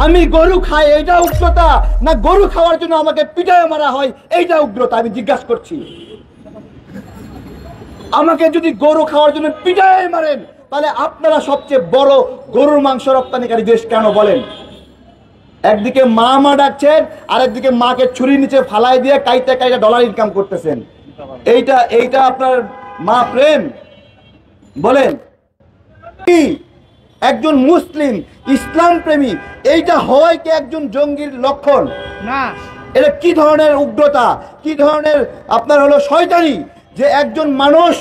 আমি গরু খাই এইটা উগ্রতা, না গরু খাওয়ার জন্য আমাকে পিটায় মারা হয় এইটা উগ্রতা? আমি জিজ্ঞাসা করছি। আমাকে যদি গরু খাওয়ার জন্য পিটায় মারেন, তাহলে আপনারা সবচেয়ে বড় গরুর মাংস রপ্তানিকারী দেশ কেন বলেন? একদিকে মা মা ডাকছেন, আর একদিকে মাকে ছুরি নিচে ফালাই দিয়ে কাইতে কাইতে ডলার ইনকাম করতেছেন। এইটা আপনার মা প্রেম বলেন? একজন মুসলিম ইসলাম প্রেমী এইটা হয় কি একজন জঙ্গির লক্ষণ? না। এটা কি ধরনের উগ্রতা, কি ধরনের আপনার হলো শয়তানি, যে একজন মানুষ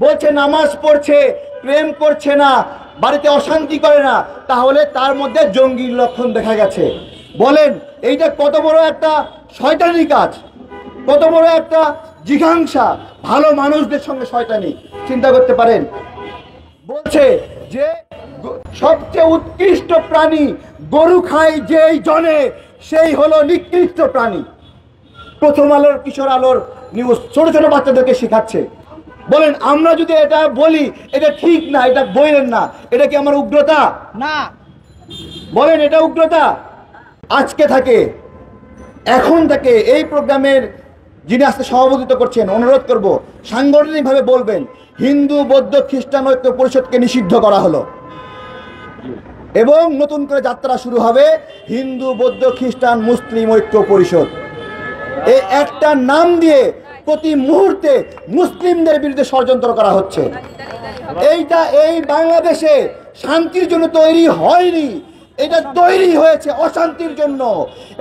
বলছে নামাজ পড়ছে, প্রেম করছে না, বাড়িতে অশান্তি করে না, তাহলে তার মধ্যে জঙ্গির লক্ষণ দেখা গেছে। বলেন এইটা কত বড় একটা শয়তানি কাজ, কত বড় একটা জিঘাংসা ভালো মানুষদের সঙ্গে শয়তানি, চিন্তা করতে পারেন? বলছে যে সবচেয়ে উৎকৃষ্ট প্রাণী গরু খায় যেই জনে, সেই হলো নিকৃষ্ট প্রাণী। প্রথম আলোর, কিশোর আলোর নিউজ ছোট ছোট বাচ্চাদেরকে শেখাচ্ছে। বলেন আমরা যদি এটা বলি এটা ঠিক না, এটা বললেন না, এটা কি আমার উগ্রতা? না। বলেন এটা উগ্রতা? আজকে থেকে, এখন থেকে এই প্রোগ্রামের যিনি আজকে সভাপতিত্ব করছেন, অনুরোধ করব সাংগঠনিকভাবে বলবেন হিন্দু বৌদ্ধ খ্রিস্টান ঐক্য পরিষদকে নিষিদ্ধ করা হলো, এবং নতুন করে যাত্রা শুরু হবে হিন্দু বৌদ্ধ খ্রিস্টান মুসলিম ঐক্য পরিষদ। এই একটা নাম দিয়ে প্রতি মুহূর্তে মুসলিমদের বিরুদ্ধে ষড়যন্ত্র করা হচ্ছে। এইটা এই বাংলাদেশে শান্তির জন্য তৈরি হয়নি, এটা তৈরি হয়েছে অশান্তির জন্য,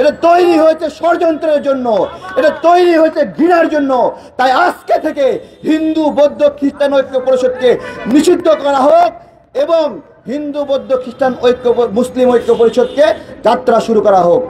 এটা তৈরি হয়েছে ষড়যন্ত্রের জন্য, এটা তৈরি হয়েছে ঘৃণার জন্য। তাই আজকে থেকে হিন্দু বৌদ্ধ খ্রিস্টান ঐক্য পরিষদকে নিষিদ্ধ করা হোক, এবং হিন্দু বৌদ্ধ খ্রিস্টান ঐক্য মুসলিম ঐক্য পরিষদকে যাত্রা শুরু করা হোক।